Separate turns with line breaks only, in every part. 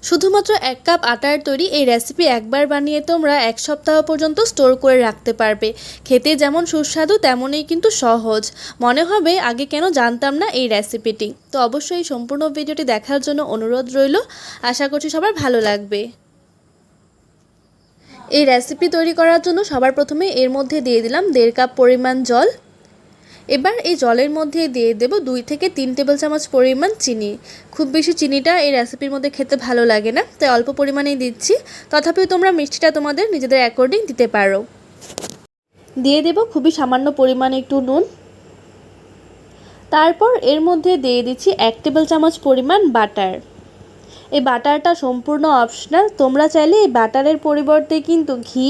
শুধুমাত্র 1 কাপ আটার তৈরি এই রেসিপি একবার বানিয়ে তোমরা 1 সপ্তাহ পর্যন্ত স্টোর করে রাখতে পারবে। খেতে যেমন সুস্বাদু তেমনই কিন্তু সহজ। মনে হবে আগে কেন জানতাম না এই রেসিপিটি। তো অবশ্যই সম্পূর্ণ ভিডিওটি দেখার জন্য অনুরোধ রইল। আশা করছি সবার ভালো লাগবে। এই রেসিপি তৈরি করার জন্য সবার প্রথমে এর মধ্যে দিয়ে দিলাম 1.5 কাপ পরিমাণ জল। এবার এই জলের মধ্যে দিয়ে দেব 2 থেকে 3 টেবিল চামচ পরিমাণ চিনি। খুব বেশি চিনিটা এই রেসিপির মধ্যে খেতে ভালো লাগে না, তাই অল্প পরিমাণেই দিচ্ছি। তথাপিও তোমরা মিষ্টিটা তোমাদের নিজেদের অ্যাকর্ডিং দিতে পারো। দিয়ে দেব খুবই সামান্য পরিমাণে একটু নুন। তারপর এর মধ্যে দিয়ে দিচ্ছি 1 টেবিল চামচ পরিমাণ বাটার। এই বাটারটা সম্পূর্ণ অপশনাল, তোমরা চাইলে এই বাটারের পরিবর্তে কিন্তু ঘি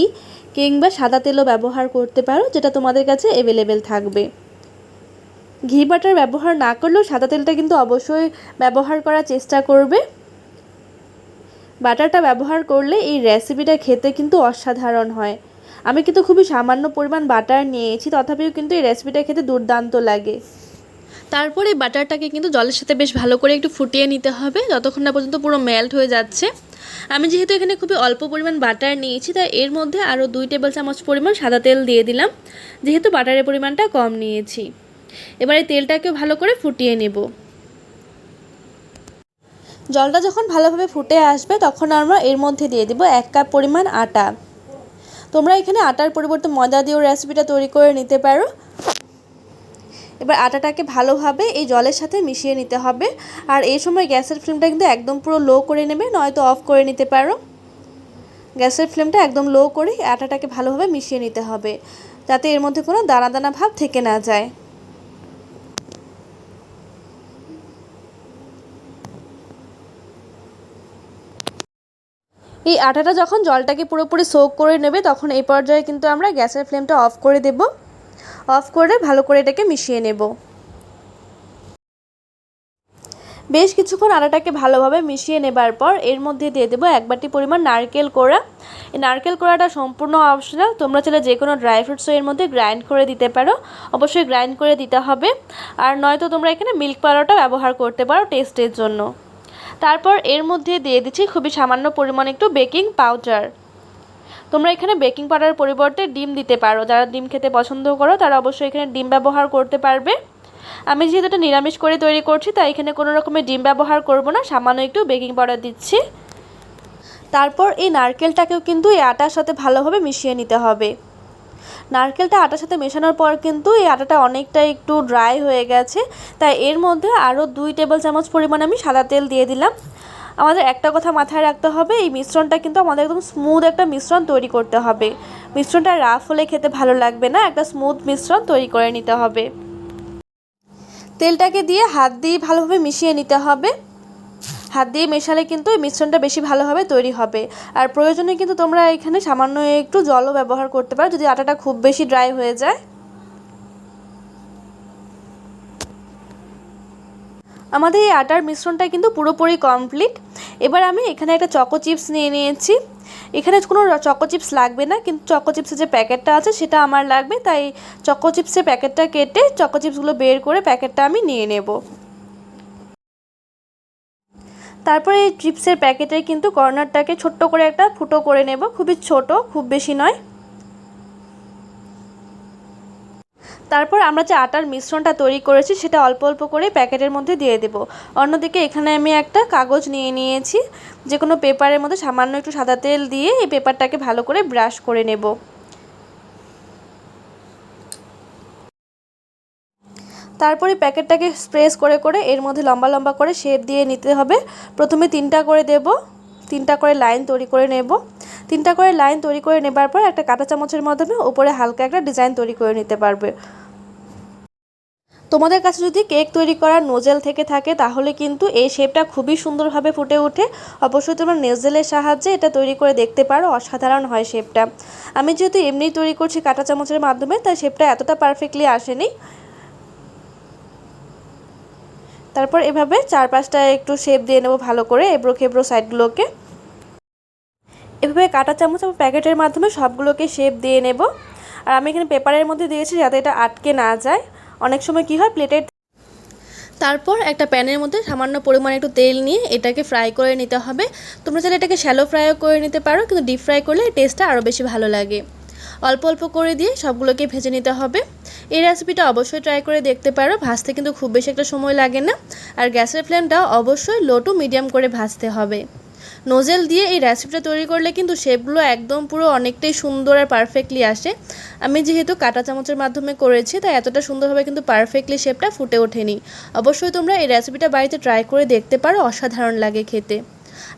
কিংবা সাদা তেলও ব্যবহার করতে পারো, যেটা তোমাদের কাছে অ্যাভেলেবেল থাকবে। ঘি বাটার ব্যবহার না করলেও সাদা তেলটা কিন্তু অবশ্যই ব্যবহার করার চেষ্টা করবে। বাটারটা ব্যবহার করলে এই রেসিপিটা খেতে কিন্তু অসাধারণ হয়। আমি কিন্তু খুবই সামান্য পরিমাণ বাটার নিয়েছি, তথাপিও কিন্তু এই রেসিপিটা খেতে দুর্দান্ত লাগে। তারপরে বাটারটাকে কিন্তু জলের সাথে বেশ ভালো করে একটু ফুটিয়ে নিতে হবে, যতক্ষণ না পর্যন্ত পুরো মেল্ট হয়ে যাচ্ছে। আমি যেহেতু এখানে খুবই অল্প পরিমাণ বাটার নিয়েছি, তাই এর মধ্যে আরও 2 টেবিল চামচ পরিমাণ সাদা তেল দিয়ে দিলাম, যেহেতু বাটারের পরিমাণটা কম নিয়েছি। এবারে তেলটাকে ভালো করে ফুটিয়ে নেব। জলটা যখন ভালোভাবে ফুটে আসবে তখন আমরা এর মধ্যে দিয়ে দেব 1 কাপ পরিমাণ আটা। তোমরা এখানে আটার পরিবর্তে ময়দা দিয়েও রেসিপিটা তৈরি করে নিতে পারো। এবার আটাটাকে ভালোভাবে এই জলের সাথে মিশিয়ে নিতে হবে। আর এই সময় গ্যাসের ফ্লেমটা কিন্তু একদম পুরো লো করে নেবে, নয়তো অফ করে নিতে পারো। গ্যাসের ফ্লেমটা একদম লো করে আটাটাকে ভালোভাবে মিশিয়ে নিতে হবে, যাতে এর মধ্যে কোনো দানা দানা ভাব থেকে না যায়। এই আটাটা যখন জলটাকে পুরোপুরি সোক করে নেবে তখন এই পর্যায়ে কিন্তু আমরা গ্যাসের ফ্লেমটা অফ করে দেব। অফ করে ভালো করে এটাকে মিশিয়ে নেব। বেশ কিছুক্ষণ আটাটাকে ভালোভাবে মিশিয়ে নেবার পর এর মধ্যে দিয়ে দেবো 1 বাটি পরিমাণ নারকেল কোড়া। এই নারকেল কোড়াটা সম্পূর্ণ অপশনাল, তোমরা চাইলে যে কোনো ড্রাই ফ্রুটসও এর মধ্যে গ্রাইন্ড করে দিতে পারো। অবশ্যই গ্রাইন্ড করে দিতে হবে, আর নয়তো তোমরা এখানে মিল্ক পাউডারটা ব্যবহার করতে পারো টেস্টের জন্য। তারপর এর মধ্যে দিয়ে দিচ্ছি খুবই সামান্য পরিমাণে একটু বেকিং পাউডার। তোমরা এখানে বেকিং পাউডারের পরিবর্তে ডিম দিতে পারো। যারা ডিম খেতে পছন্দ করো তারা অবশ্যই এখানে ডিম ব্যবহার করতে পারবে। আমি যেহেতু এটা নিরামিষ করে তৈরি করছি, তাই এখানে কোনো রকমের ডিম ব্যবহার করব না, সামান্য একটু বেকিং পাউডার দিচ্ছি। তারপর এই নারকেলটাকেও কিন্তু এই আটার সাথে ভালোভাবে মিশিয়ে নিতে হবে। নারকেলটা আটার সাথে মেশানোর পর কিন্তু এই আটাটা অনেকটা একটু ড্রাই হয়ে গেছে, তাই এর মধ্যে আরও 2 টেবিল চামচ পরিমাণ আমি সাদা তেল দিয়ে দিলাম। আমাদের একটা কথা মাথায় রাখতে হবে, এই মিশ্রণটা কিন্তু আমাদের একদম স্মুথ একটা মিশ্রণ তৈরি করতে হবে। মিশ্রণটা রাফ হলে খেতে ভালো লাগবে না, একটা স্মুথ মিশ্রণ তৈরি করে নিতে হবে। তেলটাকে দিয়ে হাত দিয়ে ভালোভাবে মিশিয়ে নিতে হবে। হাত দিয়ে মেশালে কিন্তু এই মিশ্রণটা বেশি ভালোভাবে তৈরি হবে। আর প্রয়োজনে কিন্তু তোমরা এখানে সামান্য একটু জলও ব্যবহার করতে পারো যদি আটাটা খুব বেশি ড্রাই হয়ে যায়। আমাদের এই আটার মিশ্রণটা কিন্তু পুরোপুরি কমপ্লিট। এবার আমি এখানে একটা চকো চিপস নিয়ে নিয়েছি। এখানে কোনো চকো চিপস লাগবে না, কিন্তু চকো চিপসের যে প্যাকেটটা আছে সেটা আমার লাগবে, তাই চকো চিপসের প্যাকেটটা কেটে চকো চিপসগুলো বের করে প্যাকেটটা আমি নিয়ে নেব। তারপরে এই চিপসের প্যাকেটে কিন্তু কর্নারটাকে ছোট্ট করে একটা ফুটো করে নেব, খুবই ছোট, খুব বেশি নয়। তারপর আমরা যে আটার মিশ্রণটা তৈরি করেছি সেটা অল্প অল্প করে প্যাকেটের মধ্যে দিয়ে দেব। অন্যদিকে এখানে আমি একটা কাগজ নিয়ে নিয়েছি, যে কোনো পেপারের মধ্যে সামান্য একটু সাদা তেল দিয়ে এই পেপারটাকে ভালো করে ব্রাশ করে নেব। তারপরে প্যাকেটটাকে প্রেস করে করে এর মধ্যে লম্বা লম্বা করে শেপ দিয়ে নিতে হবে। প্রথমে 3টা করে দেব, 3টা করে লাইন তৈরি করে নেব। 3টা করে লাইন তৈরি করে নেবার পর একটা কাঁটা চামচের মাধ্যমে উপরে হালকা একটা ডিজাইন তৈরি করে নিতে পারবে। তোমাদের কাছে যদি কেক তৈরি করার নোজেল থেকে থাকে তাহলে কিন্তু এই শেপটা খুবই সুন্দরভাবে ফুটে ওঠে। অবশ্যই তোমরা নোজেলের সাহায্যে এটা তৈরি করে দেখতে পারো, অসাধারণ হয় শেপটা। আমি যেহেতু এমনি তৈরি করছি কাঁটা চামচের মাধ্যমে, তাই শেপটা এতটা পারফেক্টলি আসেনি। তারপর এভাবে 4-5টা একটু শেপ দিয়ে নেব ভালো করে, এবড়ো খেবড়ো সাইডগুলোকে। এভাবে কাঁটা চামচ এবং প্যাকেটের মাধ্যমে সবগুলোকে শেপ দিয়ে নেব। আর আমি এখানে পেপারের মধ্যে দিয়েছি যাতে এটা আটকে না যায়। অনেক সময় কি হয়, প্লেটের তারপর একটা প্যানের মধ্যে সামান্য পরিমাণে একটু তেল নিয়ে এটাকে ফ্রাই করে নিতে হবে। তোমরা চাইলে এটাকে শ্যালো ফ্রাইও করে নিতে পারো, কিন্তু ডিপ ফ্রাই করলে টেস্টটা আরও বেশি ভালো লাগে। অল্প অল্প করে দিয়ে সবগুলোকে ভেজে নিতে হবে। এই রেসিপিটা অবশ্যই ট্রাই করে দেখতে পারো, ভাজতে কিন্তু খুব বেশি একটা সময় লাগে না। আর গ্যাসের ফ্লেমটা অবশ্যই লো টু মিডিয়াম করে ভাজতে হবে। নোজেল দিয়ে এই রেসিপিটা তৈরি করলে কিন্তু শেপগুলো একদম পুরো অনেকটাই সুন্দর আর পারফেক্টলি আসে। আমি যেহেতু কাঁটা চামচের মাধ্যমে করেছি তাই এতটা সুন্দরভাবে কিন্তু পারফেক্টলি শেপটা ফুটে ওঠেনি। অবশ্যই তোমরা এই রেসিপিটা বাড়িতে ট্রাই করে দেখতে পারো, অসাধারণ লাগে খেতে।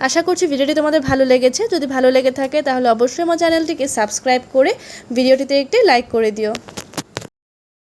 আশা করছি ভিডিওটি তোমাদের ভালো লেগেছে। যদি ভালো লেগে থাকে তাহলে অবশ্যই আমার চ্যানেলটিকে সাবস্ক্রাইব করে ভিডিওটিতে একটি লাইক করে দিও।